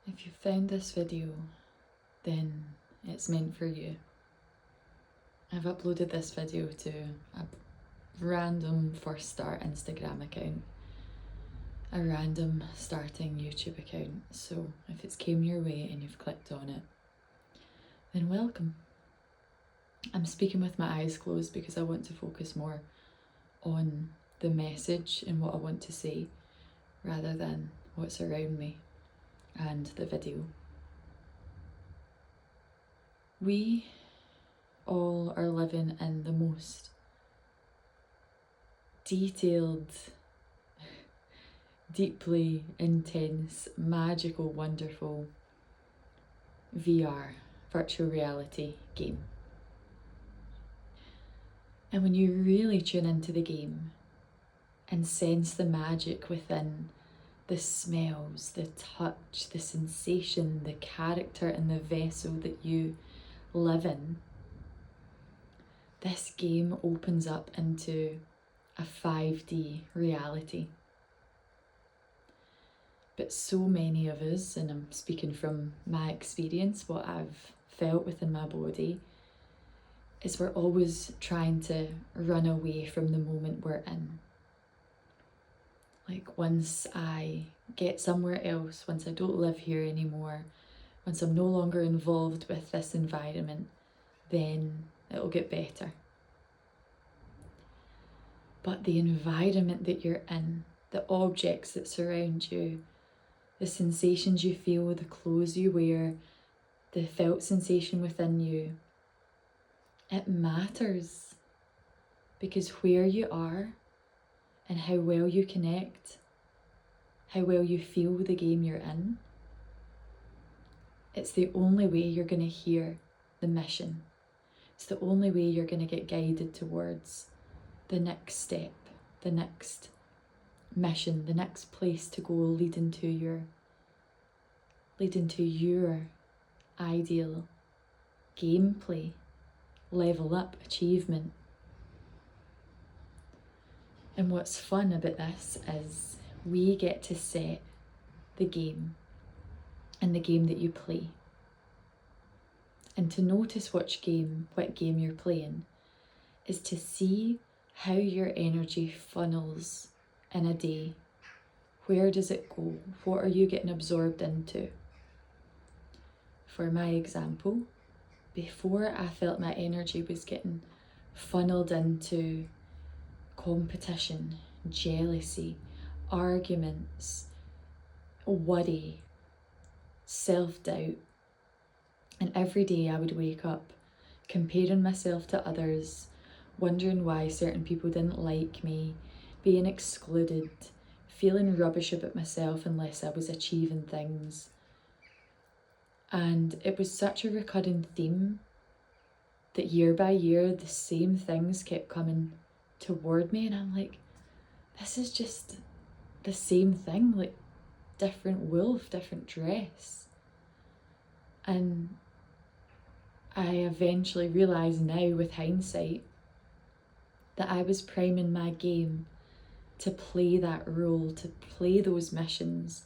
If you found this video, then it's meant for you. I've uploaded this video to a random first start Instagram account, a random starting YouTube account, so if it's came your way and you've clicked on it, then welcome. I'm speaking with my eyes closed because I want to focus more on the message and what I want to say rather than what's around me and the video. We all are living in the most detailed, deeply intense, magical, wonderful VR, virtual reality game. And when you really tune into the game and sense the magic within the smells, the touch, the sensation, the character and the vessel that you live in, this game opens up into a 5D reality. But so many of us, and I'm speaking from my experience, what I've felt within my body, is we're always trying to run away from the moment we're in. Like, once I get somewhere else, once I don't live here anymore, once I'm no longer involved with this environment, then it'll get better. But the environment that you're in, the objects that surround you, the sensations you feel, the clothes you wear, the felt sensation within you, it matters, because where you are and how well you connect, how well you feel the game you're in, it's the only way you're going to hear the mission. It's the only way you're going to get guided towards the next step, the next mission, the next place to go, leading to your ideal gameplay, level up, achievement. And what's fun about this is we get to set the game and the game that you play. And to notice what game you're playing is to see how your energy funnels in a day. Where does it go? What are you getting absorbed into? For my example, before I felt my energy was getting funneled into competition, jealousy, arguments, worry, self-doubt. And every day I would wake up comparing myself to others, wondering why certain people didn't like me, being excluded, feeling rubbish about myself unless I was achieving things. And it was such a recurring theme that year by year the same things kept coming toward me, and I'm like, this is just the same thing, like different wolf, different dress. And I eventually realised now with hindsight that I was priming my game to play that role, to play those missions,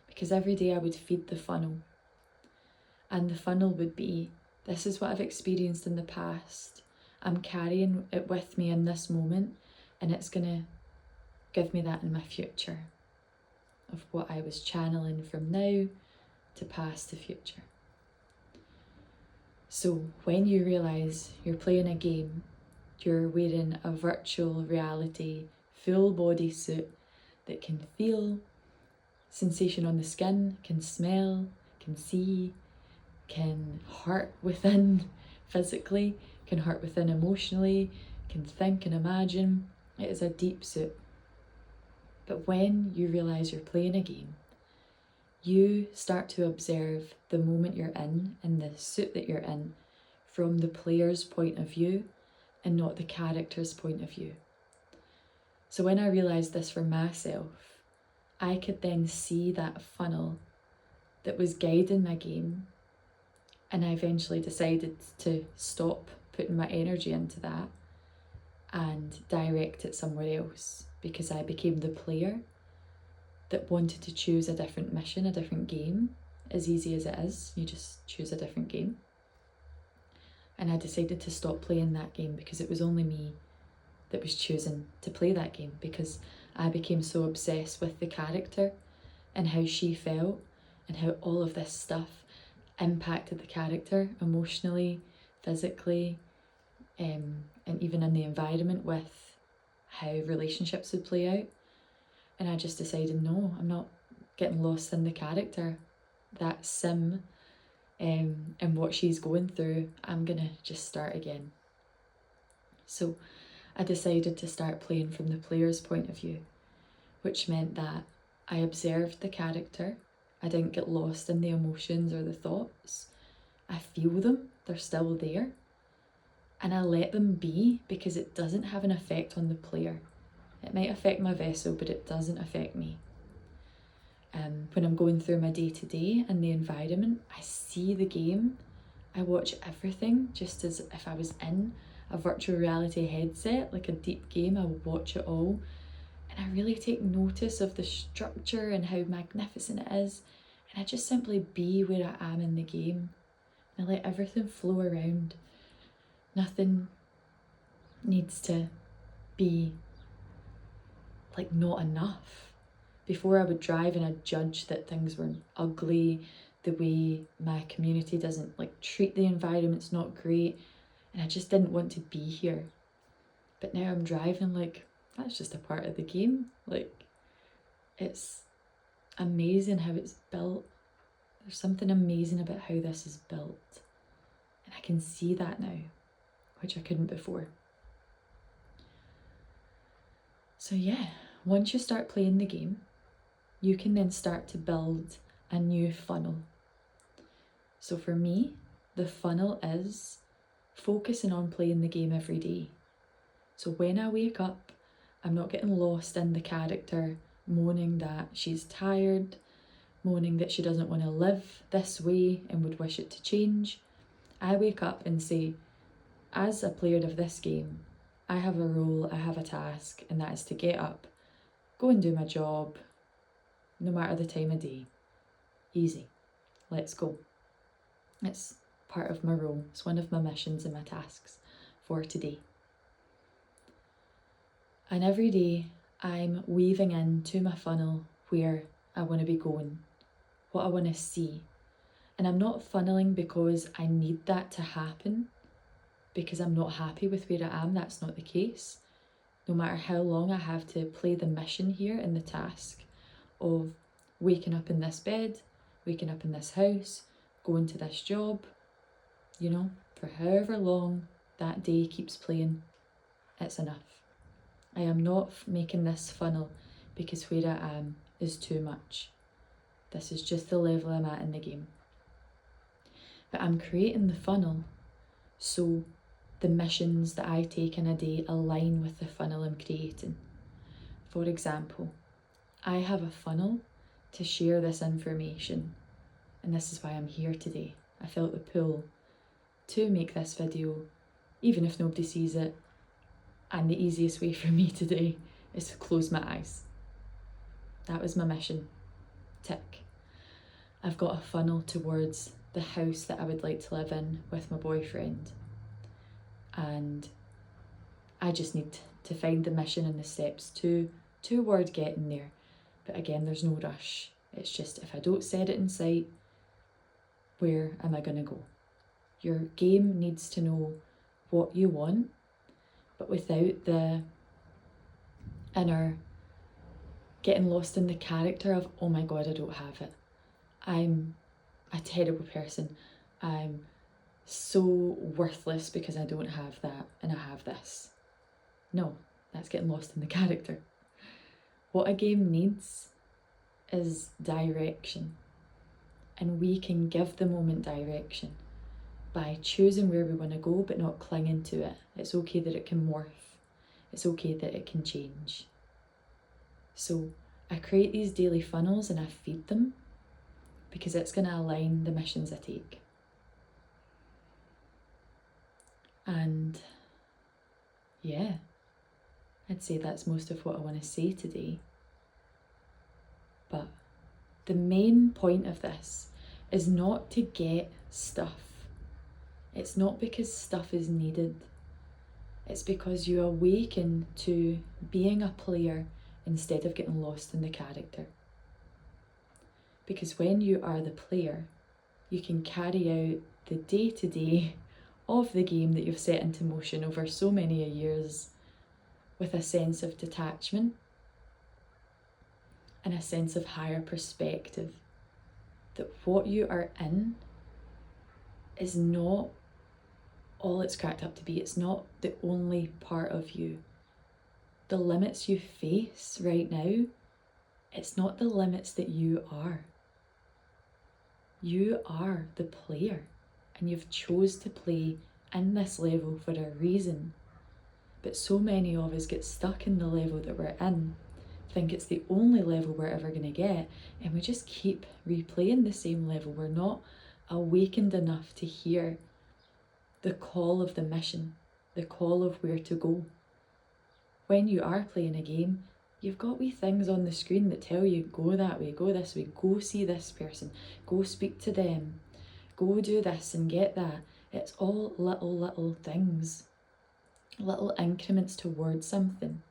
because every day I would feed the funnel. And the funnel would be, this is what I've experienced in the past. I'm carrying it with me in this moment, and it's going to give me that in my future of what I was channeling from now to past to future. So when you realise you're playing a game, you're wearing a virtual reality full body suit that can feel sensation on the skin, can smell, can see, can hurt within physically, can hurt within emotionally, can think and imagine. It is a deep suit. But when you realise you're playing a game, you start to observe the moment you're in and the suit that you're in from the player's point of view and not the character's point of view. So when I realised this for myself, I could then see that funnel that was guiding my game, and I eventually decided to stop putting my energy into that and direct it somewhere else, because I became the player that wanted to choose a different mission, a different game, as easy as it is. You just choose a different game. And I decided to stop playing that game because it was only me that was choosing to play that game, because I became so obsessed with the character and how she felt and how all of this stuff impacted the character emotionally, physically, and even in the environment with how relationships would play out. And I just decided, no, I'm not getting lost in the character. That Sim and what she's going through, I'm gonna just start again. So I decided to start playing from the player's point of view, which meant that I observed the character. I didn't get lost in the emotions or the thoughts. I feel them, they're still there. And I let them be, because it doesn't have an effect on the player. It might affect my vessel, but it doesn't affect me. When I'm going through my day-to-day and the environment, I see the game. I watch everything just as if I was in a virtual reality headset, like a deep game. I would watch it all. And I really take notice of the structure and how magnificent it is. And I just simply be where I am in the game. I let everything flow around. Nothing needs to be like not enough. Before I would drive and I'd judge that things were ugly, the way my community doesn't like treat the environment's not great, and I just didn't want to be here. But now I'm driving like, that's just a part of the game. Like, it's amazing how it's built. There's something amazing about how this is built. And I can see that now, which I couldn't before. So yeah, once you start playing the game, you can then start to build a new funnel. So for me, the funnel is focusing on playing the game every day. So when I wake up, I'm not getting lost in the character, moaning that she's tired, moaning that she doesn't want to live this way and would wish it to change. I wake up and say, as a player of this game, I have a role, I have a task, and that is to get up, go and do my job, no matter the time of day. Easy. Let's go. It's part of my role. It's one of my missions and my tasks for today. And every day I'm weaving into my funnel where I want to be going, what I want to see. And I'm not funneling because I need that to happen, because I'm not happy with where I am. That's not the case. No matter how long I have to play the mission here in the task of waking up in this bed, waking up in this house, going to this job, you know, for however long that day keeps playing, it's enough. I am not making this funnel because where I am is too much. This is just the level I'm at in the game. But I'm creating the funnel so the missions that I take in a day align with the funnel I'm creating. For example, I have a funnel to share this information, and this is why I'm here today. I felt the pull to make this video, even if nobody sees it, and the easiest way for me today is to close my eyes. That was my mission. Tick. I've got a funnel towards the house that I would like to live in with my boyfriend, and I just need to find the mission and the steps toward getting there. But again, there's no rush. It's just, if I don't set it in sight, where am I gonna go? Your game needs to know what you want, but without the inner getting lost in the character of, oh my God, I don't have it. I'm a terrible person. I'm so worthless because I don't have that and I have this. No, that's getting lost in the character. What a game needs is direction. And we can give the moment direction by choosing where we want to go but not clinging to it. It's okay that it can morph. It's okay that it can change. So I create these daily funnels and I feed them because it's going to align the missions I take. And yeah, I'd say that's most of what I want to say today. But the main point of this is not to get stuff. It's not because stuff is needed. It's because you awaken to being a player instead of getting lost in the character. Because when you are the player, you can carry out the day-to-day of the game that you've set into motion over so many years with a sense of detachment and a sense of higher perspective, that what you are in is not all it's cracked up to be. It's not the only part of you. The limits you face right now, it's not the limits that you are. You are the player, and you've chose to play in this level for a reason. But so many of us get stuck in the level that we're in, think it's the only level we're ever going to get, and we just keep replaying the same level. We're not awakened enough to hear the call of the mission, the call of where to go. When you are playing a game, you've got wee things on the screen that tell you, go that way, go this way, go see this person, go speak to them, go do this and get that. It's all little things, little increments towards something.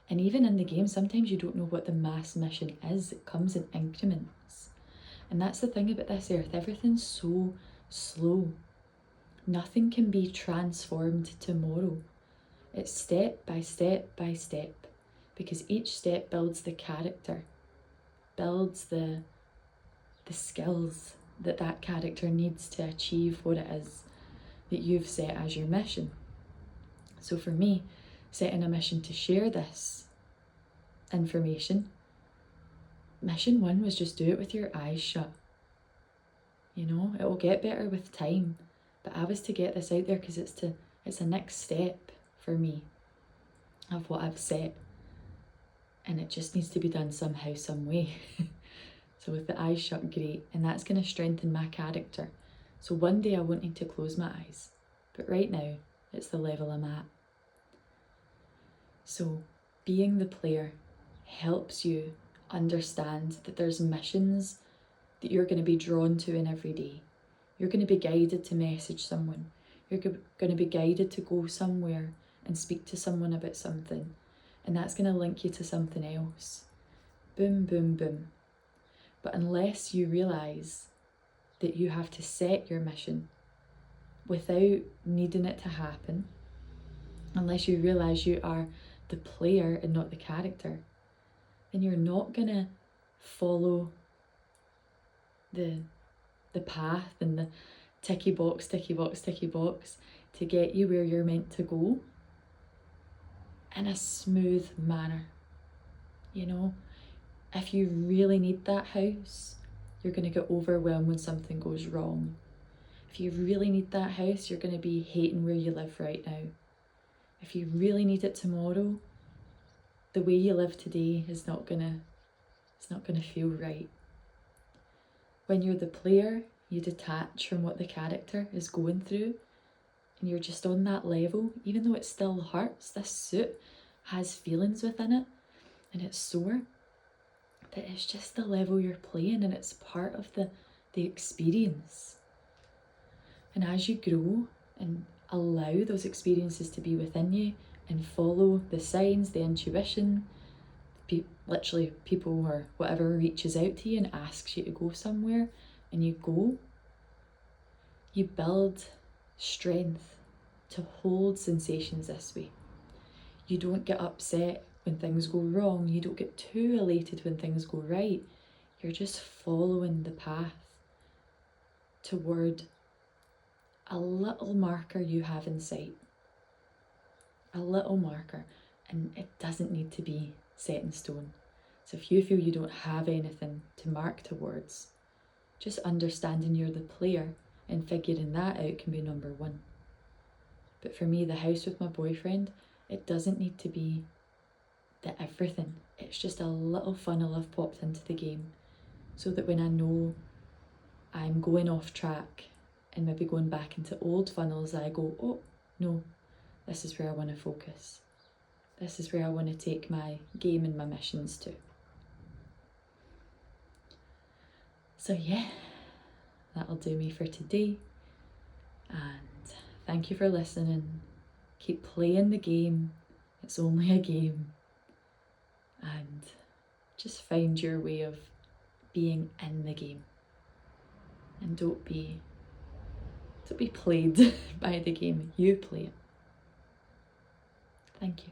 And even in the game, sometimes you don't know what the mass mission is. It comes in increments. And that's the thing about this earth. Everything's so slow. Nothing can be transformed tomorrow. It's step by step by step, because each step builds the character, builds the skills that that character needs to achieve what it is that you've set as your mission. So for me, setting a mission to share this information, mission 1 was just do it with your eyes shut. You know, it will get better with time, but I was to get this out there because it's a next step for me of what I've set, and it just needs to be done somehow, some way. So with the eyes shut, great, and that's going to strengthen my character. So one day I won't need to close my eyes, but right now it's the level I'm at. So being the player helps you understand that there's missions that you're going to be drawn to in every day. You're going to be guided to message someone. You're going to be guided to go somewhere and speak to someone about something. And that's going to link you to something else. Boom, boom, boom. But unless you realise that you have to set your mission without needing it to happen, unless you realise you are the player and not the character, then you're not going to follow the path and the ticky box to get you where you're meant to go in a smooth manner. You know, if you really need that house, you're going to get overwhelmed when something goes wrong. If you really need that house, you're going to be hating where you live right now. If you really need it tomorrow, the way you live today is not gonna feel right. When you're the player, you detach from what the character is going through, and you're just on that level. Even though it still hurts, this suit has feelings within it, and it's sore, but it's just the level you're playing, and it's part of the experience. And as you grow and allow those experiences to be within you and follow the signs, the intuition, literally people or whatever reaches out to you and asks you to go somewhere, and you go, you build strength to hold sensations this way. You don't get upset when things go wrong. You don't get too elated when things go right. You're just following the path toward a little marker you have in sight. A little marker, and it doesn't need to be set in stone. So if you feel you don't have anything to mark towards, just understanding you're the player and figuring that out can be number 1. But for me, the house with my boyfriend, it doesn't need to be the everything. It's just a little funnel I've popped into the game, so that when I know I'm going off track and maybe going back into old funnels, I go, oh no, this is where I want to focus. This is where I want to take my game and my missions to. So yeah, that'll do me for today. And thank you for listening. Keep playing the game. It's only a game. And just find your way of being in the game. And don't be played by the game. You play it. Thank you.